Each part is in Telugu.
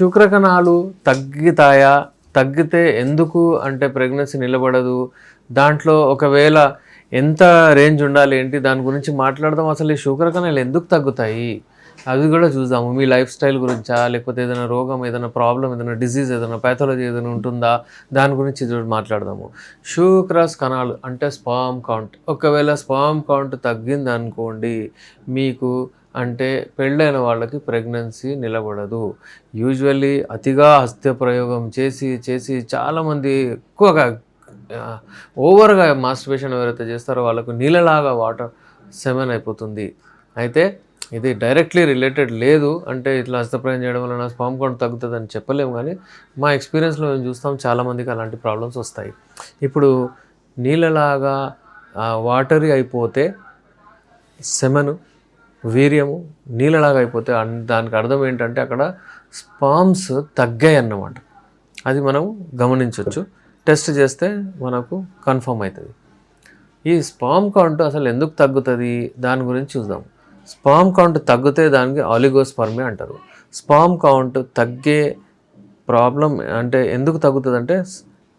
శుక్రకణాలు తగ్గుతాయా? తగ్గితే ఎందుకు అంటే ప్రెగ్నెన్సీ నిలబడదు? దాంట్లో ఒకవేళ ఎంత రేంజ్ ఉండాలి ఏంటి? దాని గురించి మాట్లాడదాం. అసలు ఈ శుక్రకణాలు ఎందుకు తగ్గుతాయి? అవి కూడా చూద్దాము. మీ లైఫ్ స్టైల్ గురించా? లేకపోతే ఏదైనా రోగం, ఏదైనా ప్రాబ్లం, ఏదైనా డిసీజ్, ఏదైనా ప్యాథాలజీ ఏదైనా ఉంటుందా? దాని గురించి మాట్లాడదాము. శుక్రస్ కణాలు అంటే స్పర్మ్ కౌంట్. ఒకవేళ స్పర్మ్ కౌంట్ తగ్గిందనుకోండి, మీకు అంటే పెళ్ళైన వాళ్ళకి ప్రెగ్నెన్సీ నిలబడదు. యూజువల్లీ అతిగా హస్త ప్రయోగం చేసి చాలామంది ఎక్కువగా ఓవర్గా మాస్టర్బేషన్ ఎవరైతే చేస్తారో వాళ్ళకు నీళ్ళలాగా వాటర్ సెమెన్ అయిపోతుంది. అయితే ఇది డైరెక్ట్లీ రిలేటెడ్ లేదు. అంటే ఇట్లా హస్తప్రయోగం చేయడం వలన స్పర్మ్ కౌంట్ తగ్గుతుందని చెప్పలేము, కానీ మా ఎక్స్పీరియన్స్లో మేము చూస్తాం చాలామందికి అలాంటి ప్రాబ్లమ్స్ వస్తాయి. ఇప్పుడు నీళ్ళలాగా వాటరీ అయిపోతే సెమెను, వీర్యము నీళ్ళలాగా అయిపోతే దానికి అర్థం ఏంటంటే అక్కడ స్పర్మ్స్ తగ్గాయి అన్నమాట. అది మనం గమనించవచ్చు. టెస్ట్ చేస్తే మనకు కన్ఫర్మ్ అవుతుంది. ఈ స్పర్మ్ కౌంట్ అసలు ఎందుకు తగ్గుతుంది దాని గురించి చూద్దాం. స్పర్మ్ కౌంట్ తగ్గితే దానికి ఆలిగోస్పర్మియా అంటారు. స్పర్మ్ కౌంట్ తగ్గే ప్రాబ్లం అంటే ఎందుకు తగ్గుతుంది అంటే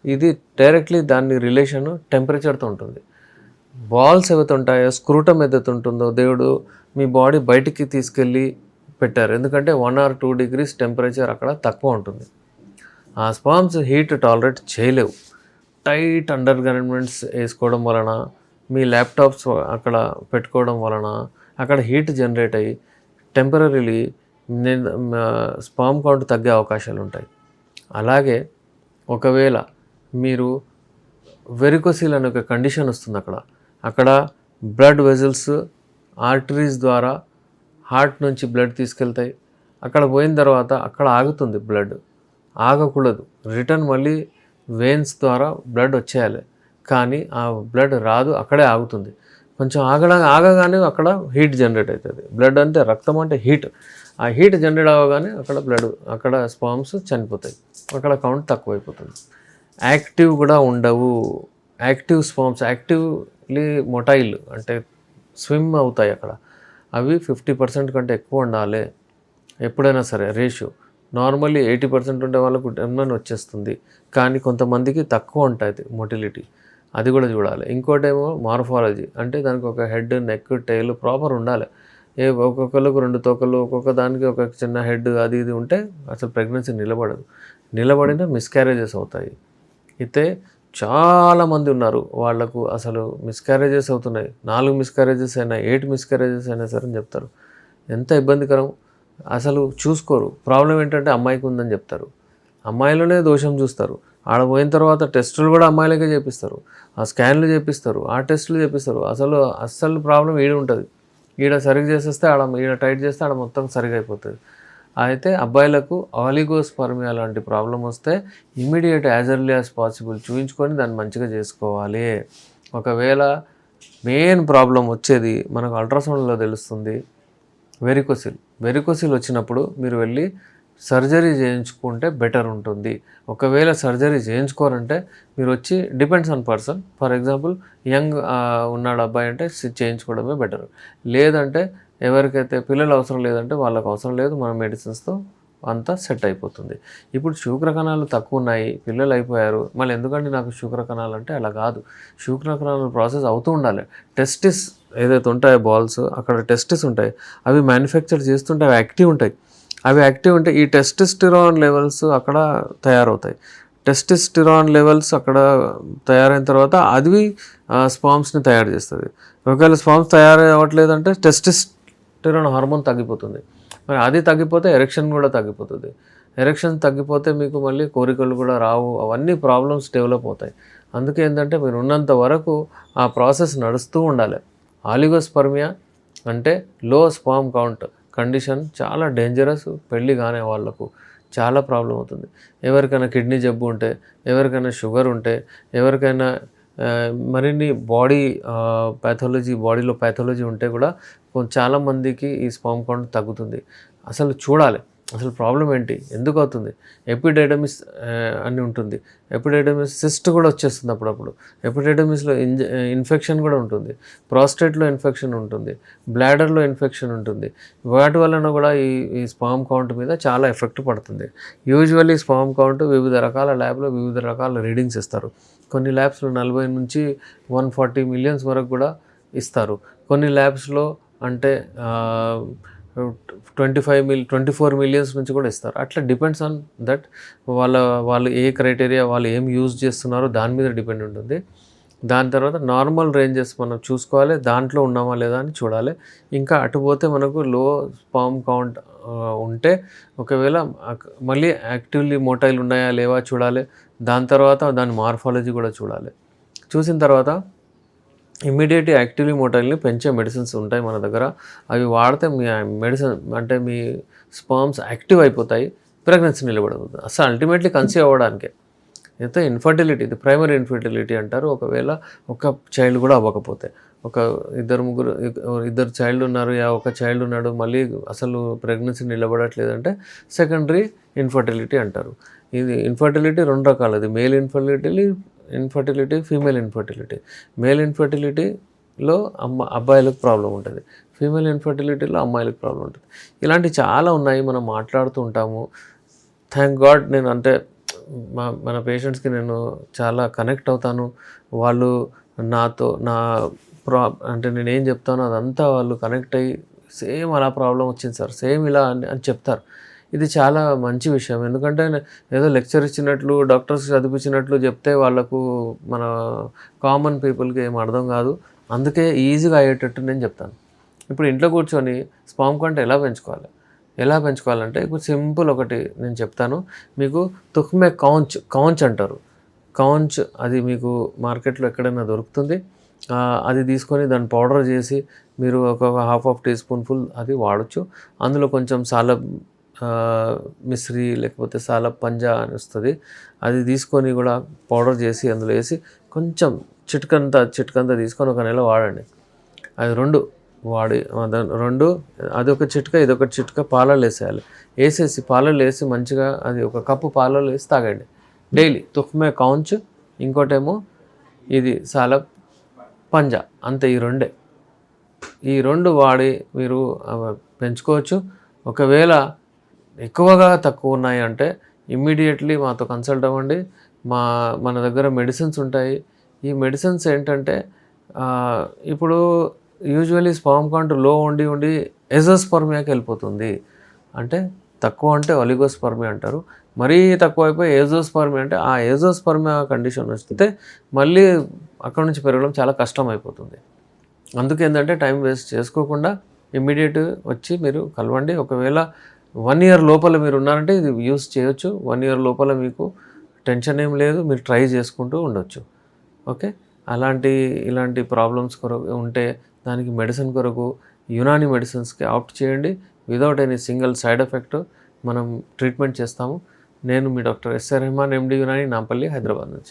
ఇది డైరెక్ట్లీ దాని రిలేషన్ టెంపరేచర్తో ఉంటుంది. బాల్స్ ఏవైతే ఉంటాయో, స్క్రూటమ్ ఏదైతే ఉంటుందో దేవుడు మీ బాడీ బయటికి తీసుకెళ్ళి పెట్టారు. ఎందుకంటే 1 or 2 degrees టెంపరేచర్ అక్కడ తక్కువ ఉంటుంది. ఆ స్పర్మ్స్ హీట్ టాలరేట్ చేయలేవు. టైట్ అండర్ గార్మెంట్స్ వేసుకోవడం వలన, మీ ల్యాప్టాప్స్ అక్కడ పెట్టుకోవడం వలన అక్కడ హీట్ జనరేట్ అయ్యి టెంపరీలీ స్పర్మ్ కౌంట్ తగ్గే అవకాశాలు ఉంటాయి. అలాగే ఒకవేళ మీరు వెరికోసిల్ అనే ఒక కండిషన్ వస్తుంది. అక్కడ బ్లడ్ వెజల్స్ ఆర్టరీస్ ద్వారా హార్ట్ నుంచి బ్లడ్ తీసుకెళ్తాయి. అక్కడ పోయిన తర్వాత అక్కడ ఆగుతుంది బ్లడ్. ఆగకూడదు, రిటర్న్ మళ్ళీ వెయిన్స్ ద్వారా బ్లడ్ వచ్చేయాలి. కానీ ఆ బ్లడ్ రాదు, అక్కడే ఆగుతుంది. కొంచెం ఆగగానే అక్కడ హీట్ జనరేట్ అవుతుంది. బ్లడ్ అంటే రక్తం అంటే హీట్. ఆ హీట్ జనరేట్ అవ్వగానే అక్కడ స్పర్మ్స్ చనిపోతాయి. అక్కడ కౌంట్ తక్కువైపోతుంది. యాక్టివ్ కూడా ఉండవు. యాక్టివ్ స్పర్మ్స్ యాక్టివ్లీ మొటైల్ అంటే స్విమ్ అవుతాయి అక్కడ. అవి 50% కంటే ఎక్కువ ఉండాలి ఎప్పుడైనా సరే. రేషియో నార్మల్లీ 80% ఉండే వాళ్ళకు 10 వచ్చేస్తుంది. కానీ కొంతమందికి తక్కువ ఉంటుంది మొటిలిటీ. అది కూడా చూడాలి. ఇంకోటేమో మార్ఫాలజీ అంటే దానికి ఒక హెడ్, నెక్, టైల్ ప్రాపర్ ఉండాలి. ఒక్కొక్కరికి 2 తోకలు, ఒక్కొక్క దానికి ఒక చిన్న హెడ్, అది ఇది ఉంటే అసలు ప్రెగ్నెన్సీ నిలబడదు. నిలబడిన మిస్క్యారేజెస్ అవుతాయి. అయితే చాలామంది ఉన్నారు వాళ్ళకు అసలు మిస్క్యారేజెస్ అవుతున్నాయి. 4 మిస్క్యారేజెస్ అయినా 8 మిస్క్యారేజెస్ అయినా సరే అని చెప్తారు. ఎంత ఇబ్బందికరం. అసలు చూసుకోరు. ప్రాబ్లం ఏంటంటే అమ్మాయికి ఉందని చెప్తారు. అమ్మాయిలోనే దోషం చూస్తారు. ఆడ పోయిన తర్వాత టెస్టులు కూడా అమ్మాయిలకే చేపిస్తారు. ఆ స్కాన్లు చేపిస్తారు, ఆ టెస్టులు చేపిస్తారు. అస్సలు ప్రాబ్లం ఈడ ఉంటుంది. ఈడ సరిగ్గా చేసేస్తే ఈడ టైట్ చేస్తే ఆడ మొత్తం సరిగా అయిపోతుంది. అయితే అబ్బాయిలకు ఆలిగోస్పర్మియా లాంటి ప్రాబ్లం వస్తే immediate as early as possible చూయించుకొని దాన్ని మంచిగా చేసుకోవాలి. ఒకవేళ మెయిన్ ప్రాబ్లం వచ్చేది మనకు అల్ట్రాసౌండ్లో తెలుస్తుంది. వెరికోసిల్ వచ్చినప్పుడు మీరు వెళ్ళి సర్జరీ చేయించుకుంటే బెటర్ ఉంటుంది. ఒకవేళ సర్జరీ చేయించుకోరంటే మీరు వచ్చి depends on person. For example young ఉన్నాడు అబ్బాయి అంటే చేయించుకోవడమే బెటర్. లేదంటే ఎవరికైతే పిల్లలు అవసరం లేదంటే వాళ్ళకు అవసరం లేదు, మన మెడిసిన్స్తో అంతా సెట్ అయిపోతుంది. ఇప్పుడు శుక్రకణాలు తక్కువ ఉన్నాయి, పిల్లలు అయిపోయారు, మళ్ళీ ఎందుకంటే నాకు శుక్రకణాలు అంటే అలా కాదు. శుక్రకణాలు ప్రాసెస్ అవుతూ ఉండాలి. టెస్టిస్ ఏదైతే ఉంటాయో బాల్స్, అక్కడ టెస్టిస్ ఉంటాయి. అవి మ్యానుఫ్యాక్చర్ చేస్తుంటే అవి యాక్టివ్ ఉంటాయి. అవి యాక్టివ్ ఉంటే ఈ టెస్టోస్టెరాన్ లెవెల్స్ అక్కడ తయారవుతాయి. టెస్టోస్టెరాన్ లెవెల్స్ అక్కడ తయారైన తర్వాత అది స్పర్మ్స్ని తయారు చేస్తుంది. ఒకవేళ స్పర్మ్స్ తయారవ్వట్లేదంటే టెస్టోస్టెరాన్ హార్మోన్ తగ్గిపోతుంది. మరి అది తగ్గిపోతే ఎరెక్షన్ కూడా తగ్గిపోతుంది. ఎరెక్షన్ తగ్గిపోతే మీకు మళ్ళీ కోరికలు కూడా రావు. అవన్నీ ప్రాబ్లమ్స్ డెవలప్ అవుతాయి. అందుకే ఏంటంటే మీరు ఉన్నంత వరకు ఆ ప్రాసెస్ నడుస్తూ ఉండాలి. ఆలిగోస్పర్మియా అంటే లో స్పర్మ్ కౌంట్ కండిషన్ చాలా డేంజరస్. పెళ్ళి కానే వాళ్ళకు చాలా ప్రాబ్లం అవుతుంది. ఎవరికైనా కిడ్నీ జబ్బు ఉంటే, ఎవరికైనా షుగర్ ఉంటే, ఎవరికైనా మరిన్ని బాడీలో ప్యాథాలజీ ఉంటే కూడా చాలామందికి ఈ స్పర్మ్ కౌంట్ తగ్గుతుంది. అసలు చూడాలి. అసలు ప్రాబ్లం ఏంటి, ఎందుకు అవుతుంది? ఎపిడైడమిస్ అని ఉంటుంది. ఎపిడైడమిస్ సిస్ట్ కూడా వచ్చేస్తుంది అప్పుడప్పుడు. ఎపిడైడమిస్లో ఇన్ఫెక్షన్ కూడా ఉంటుంది. ప్రాస్టేట్లో ఇన్ఫెక్షన్ ఉంటుంది. బ్లాడర్లో ఇన్ఫెక్షన్ ఉంటుంది. వాటి వలన కూడా ఈ స్పామ్ కౌంట్ మీద చాలా ఎఫెక్ట్ పడుతుంది. యూజువల్లీ స్పామ్ కౌంట్ వివిధ రకాల ల్యాబ్లో వివిధ రకాల రీడింగ్స్ ఇస్తారు. కొన్ని ల్యాబ్స్లో 40 నుంచి 140 మిలియన్స్ వరకు కూడా ఇస్తారు. కొన్ని ల్యాబ్స్లో అంటే 24 మిలియన్స్ నుంచి కూడా ఇస్తారు. అట్లా డిపెండ్స్ ఆన్ దట్. వాళ్ళు ఏ క్రైటీరియా, వాళ్ళు ఏం యూజ్ చేస్తున్నారో దాని మీద డిపెండ్ ఉంటుంది. దాని తర్వాత నార్మల్ రేంజెస్ మనం చూసుకోవాలి, దాంట్లో ఉన్నామా లేదా అని చూడాలి. ఇంకా అటుపోతే మనకు లో స్పామ్ కౌంట్ ఉంటే ఒకవేళ మళ్ళీ యాక్టివ్లీ మోటైల్ ఉన్నాయా లేవా చూడాలి. దాని తర్వాత దాని మార్ఫాలజీ కూడా చూడాలి. చూసిన తర్వాత ఇమ్మీడియట్ యాక్టివ్లీ మోటైల్ని పెంచే మెడిసిన్స్ ఉంటాయి మన దగ్గర. అవి వాడితే మీ మెడిసిన్ అంటే మీ స్పర్మ్స్ యాక్టివ్ అయిపోతాయి, ప్రెగ్నెన్సీ నిలబడదు. అసలు అల్టిమేట్లీ కన్సీవ్ అవ్వడానికే. అయితే ఇన్ఫర్టిలిటీ, ఇది ప్రైమరీ ఇన్ఫర్టిలిటీ అంటారు. ఒకవేళ ఒక చైల్డ్ కూడా అవ్వకపోతే, ఒక ఇద్దరు చైల్డ్ ఉన్నారు, ఒక చైల్డ్ ఉన్నాడు, మళ్ళీ అసలు ప్రెగ్నెన్సీ నిలబడట్లేదంటే సెకండరీ ఇన్ఫర్టిలిటీ అంటారు. ఇది ఇన్ఫర్టిలిటీ 2 రకాలది. Male infertility, female infertility. Male ఇన్ఫర్టిలిటీలో అబ్బాయిలకు ప్రాబ్లం ఉంటుంది, ఫీమేల్ ఇన్ఫర్టిలిటీలో అమ్మాయిలకు ప్రాబ్లం ఉంటుంది. ఇలాంటివి చాలా ఉన్నాయి, మనం మాట్లాడుతూ ఉంటాము. థ్యాంక్ గాడ్ నేను అంటే మన పేషెంట్స్కి నేను చాలా కనెక్ట్ అవుతాను. వాళ్ళు నాతో అంటే నేనేం చెప్తానో అదంతా వాళ్ళు కనెక్ట్ అయ్యి సేమ్ అలా ప్రాబ్లం వచ్చింది సార్, సేమ్ ఇలా అని చెప్తారు. ఇది చాలా మంచి విషయం. ఎందుకంటే ఏదో లెక్చర్ ఇచ్చినట్లు, డాక్టర్స్ చదివించినట్లు చెప్తే వాళ్ళకు, మన కామన్ పీపుల్కి ఏం అర్థం కాదు. అందుకే ఈజీగా అయ్యేటట్టు నేను చెప్తాను. ఇప్పుడు ఇంట్లో కూర్చొని స్పామ్ కౌంట్ ఎలా పెంచుకోవాలంటే ఇప్పుడు సింపుల్ ఒకటి నేను చెప్తాను మీకు. తుఖ్మే కౌంచ్ అంటారు. కౌంచ్ అది మీకు మార్కెట్లో ఎక్కడైనా దొరుకుతుంది. అది తీసుకొని దాన్ని పౌడర్ చేసి మీరు ఒక ½ టీస్పూన్ అది వాడచ్చు. అందులో కొంచెం సాలబ్ మిశ్రీ లేకపోతే సాలబ్ పంజా అని వస్తుంది. అది తీసుకొని కూడా పౌడర్ చేసి అందులో వేసి కొంచెం చిట్కంతా తీసుకొని ఒక నెల వాడండి. అది 2 అదొక చిట్కా, ఇదొక చిట్కా పాలల్లో వేసేసి పాలల్లో వేసి మంచిగా అది ఒక కప్పు పాలల్లో వేసి తాగండి డైలీ. తుఖ్మే కౌంచ్, ఇంకోటేమో ఇది సాలబ్ పంజా, అంతే. ఈ 2 వాడి మీరు పెంచుకోవచ్చు. ఒకవేళ ఎక్కువగా తక్కువ ఉన్నాయి అంటే ఇమ్మీడియట్లీ మాతో కన్సల్ట్ అవ్వండి. మన దగ్గర మెడిసిన్స్ ఉంటాయి. ఈ మెడిసిన్స్ ఏంటంటే ఇప్పుడు యూజువల్లీ స్పామ్ కౌంట్ లో ఉండి ఎజోస్పర్మియాకి వెళ్ళిపోతుంది. అంటే తక్కువ అంటే ఒలిగోస్పర్మియా అంటారు. మరీ తక్కువ అయిపోయి ఏజోస్పర్మియా అంటే ఆ ఏజోస్పర్మియా కండిషన్ వస్తే మళ్ళీ అక్కడ నుంచి పెరగడం చాలా కష్టం అయిపోతుంది. అందుకేంటంటే టైం వేస్ట్ చేసుకోకుండా ఇమ్మీడియట్ వచ్చి మీరు కలవండి. ఒకవేళ 1 ఇయర్ లోపల మీరు ఉన్నారంటే ఇది యూస్ చేయొచ్చు. 1 ఇయర్ లోపల మీకు టెన్షన్ ఏం లేదు, మీరు ట్రై చేసుకుంటూ ఉండొచ్చు. ఓకే, ఇలాంటి ప్రాబ్లమ్స్ కొరకు ఉంటే దానికి మెడిసిన్ కొరకు యునాని మెడిసిన్స్కి ఆప్ట్ చేయండి. Without any single side effect మనం ట్రీట్మెంట్ చేస్తాము. నేను మీ డాక్టర్ ఎస్ఆర్ రెహమాన్, ఎండి యునాని, నాంపల్లి, హైదరాబాద్ నుంచి.